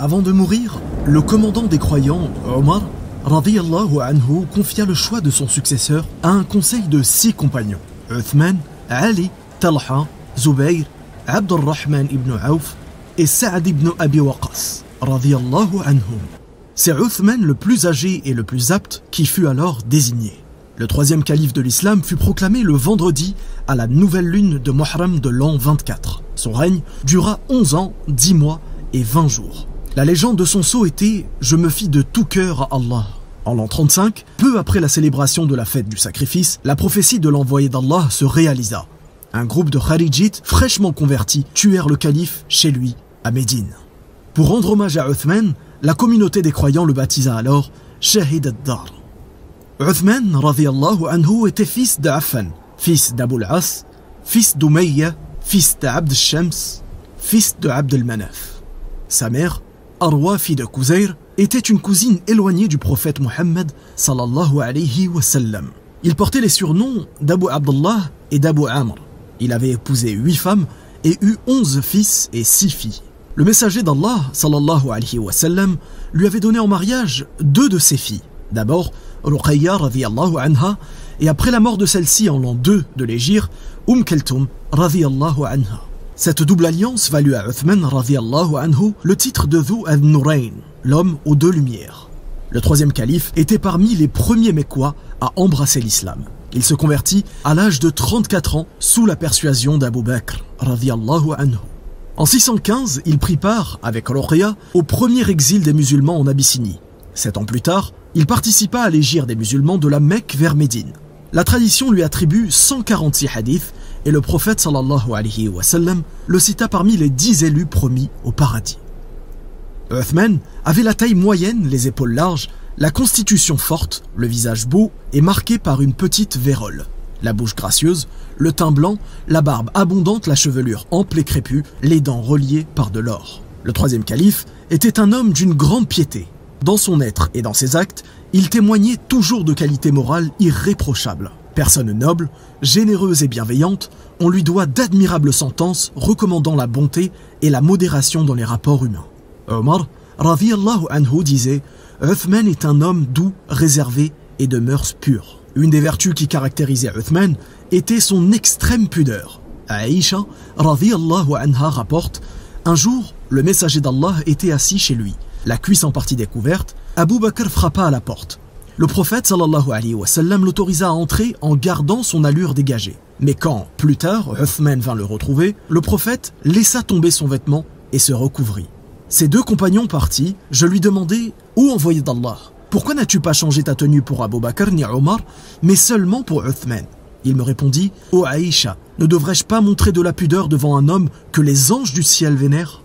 Avant de mourir, le commandant des croyants, Omar, radiyallahu anhu, confia le choix de son successeur à un conseil de 6 compagnons. Uthman, Ali, Talha, Zubayr, Abd al-Rahman ibn Auf et Sa'd ibn Abi Waqqas, radiyallahu anhum. C'est Uthman le plus âgé et le plus apte qui fut alors désigné. Le 3e calife de l'islam fut proclamé le vendredi à la nouvelle lune de Muharram de l'an 24. Son règne dura 11 ans, 10 mois et 20 jours. La légende de son sceau était « Je me fie de tout cœur à Allah ». En l'an 35, peu après la célébration de la fête du sacrifice, la prophétie de l'envoyé d'Allah se réalisa. Un groupe de Kharijites fraîchement convertis tuèrent le calife chez lui, à Médine. Pour rendre hommage à Uthman, la communauté des croyants le baptisa alors Shahid ad-Dar. Uthman radiyallahu anhu était fils d'Affan, fils d'Abu al-As, fils d'Umayya, fils d'Abd al-Shams, fils de Abd al-Manaf. Sa mère, Arwa, fille de Kuzayr, était une cousine éloignée du prophète Muhammad sallallahu alayhi wa sallam. Il portait les surnoms d'Abu Abdullah et d'Abu Amr. Il avait épousé 8 femmes et eu 11 fils et 6 filles. Le messager d'Allah sallallahu alayhi wa sallam lui avait donné en mariage 2 de ses filles. D'abord, Ruqayya radiyallahu anha, et après la mort de celle-ci en l'an 2 de l'Hégire, Kalthum radiyallahu anha. Cette double alliance valut à Uthman radiyallahu anhu le titre de Dhu al-Nurayn, l'homme aux 2 lumières. Le 3e calife était parmi les premiers Mécois à embrasser l'islam. Il se convertit à l'âge de 34 ans sous la persuasion d'Abu Bakr radiyallahu anhu. En 615, il prit part, avec Ruqayya, au premier exil des musulmans en Abyssinie. 7 ans plus tard, il participa à l'hégire des musulmans de la Mecque vers Médine. La tradition lui attribue 146 hadiths et le prophète sallallahu alayhi wa sallam le cita parmi les 10 élus promis au paradis. Uthman avait la taille moyenne, les épaules larges, la constitution forte, le visage beau et marqué par une petite vérole, la bouche gracieuse, le teint blanc, la barbe abondante, la chevelure ample et crépue, les dents reliées par de l'or. Le 3e calife était un homme d'une grande piété. Dans son être et dans ses actes, il témoignait toujours de qualités morales irréprochables. Personne noble, généreuse et bienveillante, on lui doit d'admirables sentences recommandant la bonté et la modération dans les rapports humains. Omar, radiyallahu anhu, disait « Uthman est un homme doux, réservé et de mœurs pures ». Une des vertus qui caractérisait Uthman était son extrême pudeur. Aïcha, radiyallahu anha, rapporte « Un jour, le messager d'Allah était assis chez lui. La cuisse en partie découverte, Abu Bakr frappa à la porte. Le prophète sallallahu alayhi wa sallam l'autorisa à entrer en gardant son allure dégagée. Mais quand, plus tard, Uthman vint le retrouver, le prophète laissa tomber son vêtement et se recouvrit. Ses 2 compagnons partis, je lui demandai « Ô envoyé d'Allah, pourquoi n'as-tu pas changé ta tenue pour Abu Bakr ni Omar, mais seulement pour Uthman ?» Il me répondit « Ô Aïcha, ne devrais-je pas montrer de la pudeur devant un homme que les anges du ciel vénèrent ?»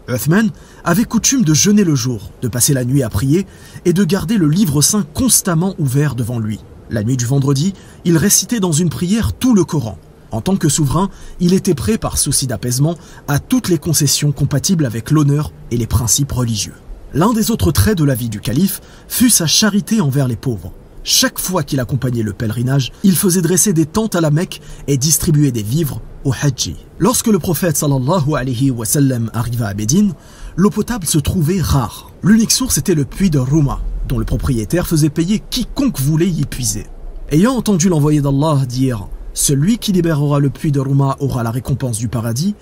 Uthman avait coutume de jeûner le jour, de passer la nuit à prier et de garder le livre saint constamment ouvert devant lui. La nuit du vendredi, il récitait dans une prière tout le Coran. En tant que souverain, il était prêt par souci d'apaisement à toutes les concessions compatibles avec l'honneur et les principes religieux. L'un des autres traits de la vie du calife fut sa charité envers les pauvres. Chaque fois qu'il accompagnait le pèlerinage, il faisait dresser des tentes à la Mecque et distribuer des vivres aux Hajji. Lorsque le prophète sallallahu alayhi wa sallam arriva à Médine, l'eau potable se trouvait rare. L'unique source était le puits de Rouma, dont le propriétaire faisait payer quiconque voulait y puiser. Ayant entendu l'envoyé d'Allah dire « Celui qui libérera le puits de Rouma aura la récompense du paradis »,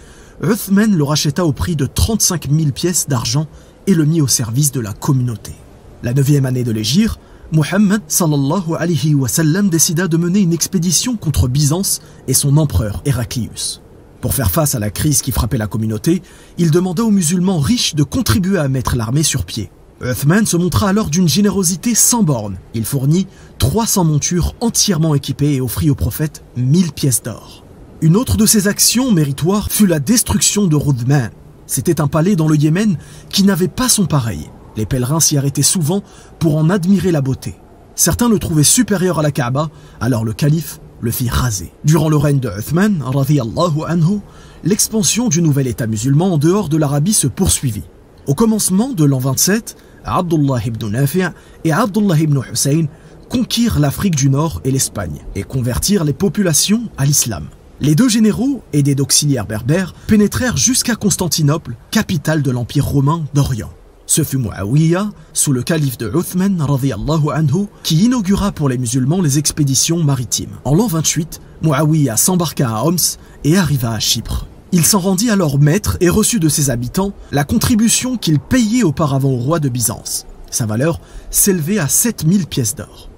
Uthman le racheta au prix de 35 000 pièces d'argent et le mit au service de la communauté. La 9e année de l'Hégire, Muhammad sallallahu alayhi wa sallam décida de mener une expédition contre Byzance et son empereur Héraclius. Pour faire face à la crise qui frappait la communauté, il demanda aux musulmans riches de contribuer à mettre l'armée sur pied. Uthman se montra alors d'une générosité sans borne. Il fournit 300 montures entièrement équipées et offrit au prophète 1000 pièces d'or. Une autre de ses actions méritoires fut la destruction de Rudman. C'était un palais dans le Yémen qui n'avait pas son pareil. Les pèlerins s'y arrêtaient souvent pour en admirer la beauté. Certains le trouvaient supérieur à la Kaaba, alors le calife le fit raser. Durant le règne de Uthman, radiyallahu anhu, l'expansion du nouvel État musulman en dehors de l'Arabie se poursuivit. Au commencement de l'an 27, Abdullah ibn Nafi' et Abdullah ibn Hussein conquirent l'Afrique du Nord et l'Espagne et convertirent les populations à l'islam. Les 2 généraux, aidés d'auxiliaires berbères, pénétrèrent jusqu'à Constantinople, capitale de l'Empire romain d'Orient. Ce fut Muawiyah, sous le calife de Uthman radhiyallahu anhu, qui inaugura pour les musulmans les expéditions maritimes. En l'an 28, Muawiyah s'embarqua à Homs et arriva à Chypre. Il s'en rendit alors maître et reçut de ses habitants la contribution qu'il payait auparavant au roi de Byzance. Sa valeur s'élevait à 7000 pièces d'or.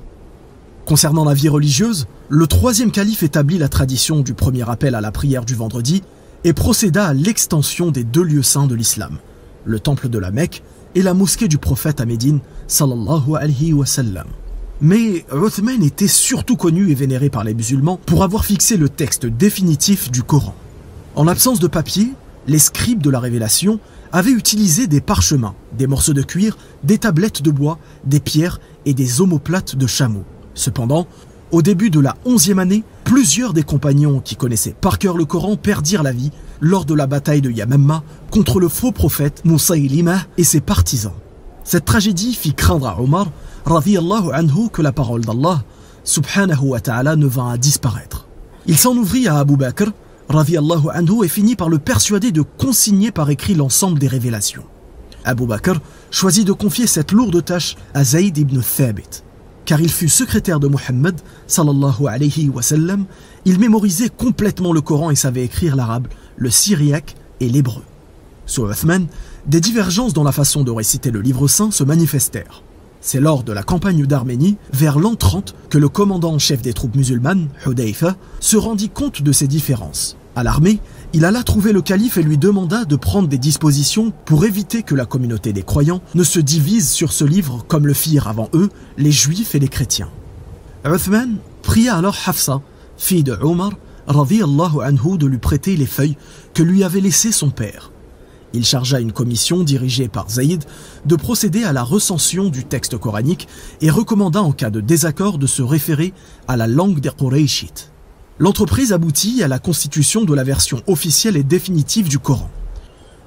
Concernant la vie religieuse, le troisième calife établit la tradition du premier appel à la prière du vendredi et procéda à l'extension des 2 lieux saints de l'islam, le temple de la Mecque et la mosquée du prophète à Médine, sallallahu alayhi wa sallam. Mais Uthman était surtout connu et vénéré par les musulmans pour avoir fixé le texte définitif du Coran. En l'absence de papier, les scribes de la révélation avaient utilisé des parchemins, des morceaux de cuir, des tablettes de bois, des pierres et des omoplates de chameau. Cependant, au début de la 11e année, plusieurs des compagnons qui connaissaient par cœur le Coran perdirent la vie lors de la bataille de Yamamma contre le faux prophète Musaylima et ses partisans. Cette tragédie fit craindre à Omar, radhiyallahu anhu, que la parole d'Allah, subhanahu wa ta'ala, ne vint à disparaître. Il s'en ouvrit à Abu Bakr, radhiyallahu anhu, et finit par le persuader de consigner par écrit l'ensemble des révélations. Abu Bakr choisit de confier cette lourde tâche à Zayd ibn Thabit. Car il fut secrétaire de Muhammad, sallallahu alayhi wa sallam, il mémorisait complètement le Coran et savait écrire l'arabe, le syriaque et l'hébreu. Sous Uthman, des divergences dans la façon de réciter le livre saint se manifestèrent. C'est lors de la campagne d'Arménie, vers l'an 30, que le commandant en chef des troupes musulmanes, Hudayfa, se rendit compte de ces différences. Alarmé, il alla trouver le calife et lui demanda de prendre des dispositions pour éviter que la communauté des croyants ne se divise sur ce livre comme le firent avant eux les juifs et les chrétiens. Uthman pria alors Hafsa, fille de Omar, radhiyallahu anhu, de lui prêter les feuilles que lui avait laissées son père. Il chargea une commission dirigée par Zayd de procéder à la recension du texte coranique et recommanda en cas de désaccord de se référer à la langue des Qurayshites. L'entreprise aboutit à la constitution de la version officielle et définitive du Coran.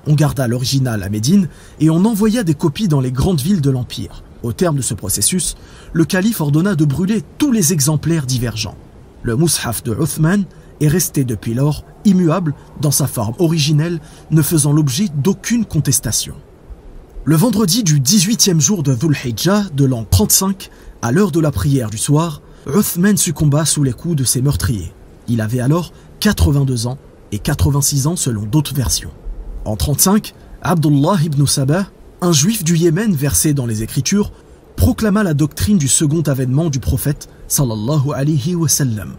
On garda l'original à Médine et on envoya des copies dans les grandes villes de l'Empire. Au terme de ce processus, le calife ordonna de brûler tous les exemplaires divergents. Le Mus'haf de Uthman est resté depuis lors immuable dans sa forme originelle, ne faisant l'objet d'aucune contestation. Le vendredi du 18e jour de Dhul Hijjah de l'an 35, à l'heure de la prière du soir, Uthman succomba sous les coups de ses meurtriers. Il avait alors 82 ans et 86 ans selon d'autres versions. En 35, Abdullah ibn Sabah, un juif du Yémen versé dans les Écritures, proclama la doctrine du second avènement du prophète sallallahu alayhi wa sallam.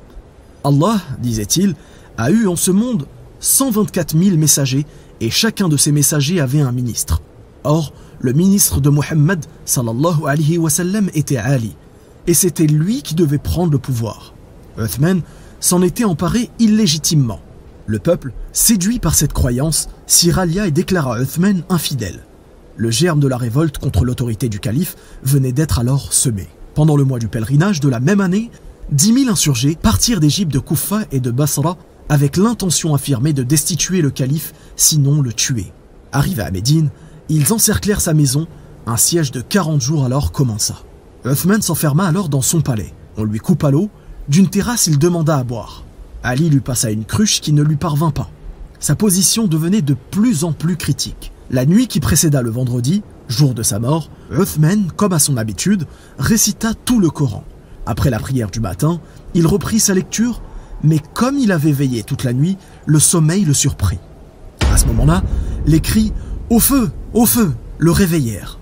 Allah, disait-il, a eu en ce monde 124 000 messagers et chacun de ces messagers avait un ministre. Or, le ministre de Muhammad sallallahu alayhi wa sallam était Ali, et c'était lui qui devait prendre le pouvoir. Uthman s'en était emparé illégitimement. Le peuple, séduit par cette croyance, s'y rallia et déclara Uthman infidèle. Le germe de la révolte contre l'autorité du calife venait d'être alors semé. Pendant le mois du pèlerinage de la même année, 10 000 insurgés partirent d'Égypte, de Koufa et de Basra avec l'intention affirmée de destituer le calife, sinon le tuer. Arrivés à Médine, ils encerclèrent sa maison. Un siège de 40 jours alors commença. Uthman s'enferma alors dans son palais. On lui coupa l'eau. D'une terrasse, il demanda à boire. Ali lui passa une cruche qui ne lui parvint pas. Sa position devenait de plus en plus critique. La nuit qui précéda le vendredi, jour de sa mort, Uthman, comme à son habitude, récita tout le Coran. Après la prière du matin, il reprit sa lecture, mais comme il avait veillé toute la nuit, le sommeil le surprit. À ce moment-là, les cris « Au feu! Au feu !» le réveillèrent.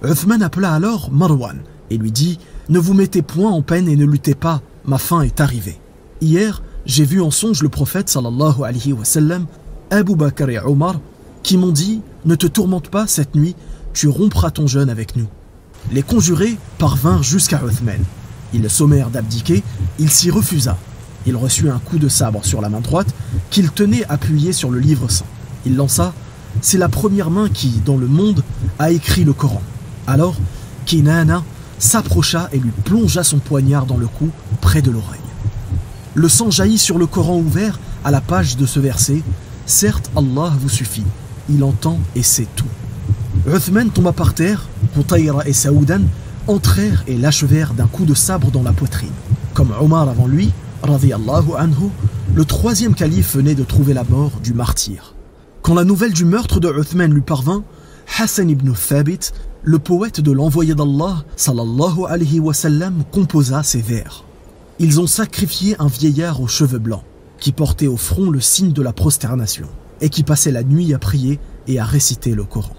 Uthman appela alors Marwan et lui dit « Ne vous mettez point en peine et ne luttez pas, ma fin est arrivée. Hier, j'ai vu en songe le prophète sallallahu alayhi wa sallam, Abu Bakr et Omar, qui m'ont dit « Ne te tourmente pas cette nuit, tu rompras ton jeûne avec nous. » Les conjurés parvinrent jusqu'à Uthman. Ils le sommèrent d'abdiquer, il s'y refusa. Il reçut un coup de sabre sur la main droite qu'il tenait appuyé sur le livre saint. Il lança « C'est la première main qui, dans le monde, a écrit le Coran. » Alors, Kinana s'approcha et lui plongea son poignard dans le cou, près de l'oreille. Le sang jaillit sur le Coran ouvert à la page de ce verset. « Certes, Allah vous suffit. Il entend et sait tout. » Uthman tomba par terre. Hutayra et Saoudan entrèrent et l'achevèrent d'un coup de sabre dans la poitrine. Comme Omar avant lui, radhiyallahu anhu, le troisième calife venait de trouver la mort du martyr. Quand la nouvelle du meurtre de Uthman lui parvint, Hassan ibn Thabit, le poète de l'envoyé d'Allah, sallallahu alayhi wa sallam, composa ces vers. Ils ont sacrifié un vieillard aux cheveux blancs, qui portait au front le signe de la prosternation, et qui passait la nuit à prier et à réciter le Coran.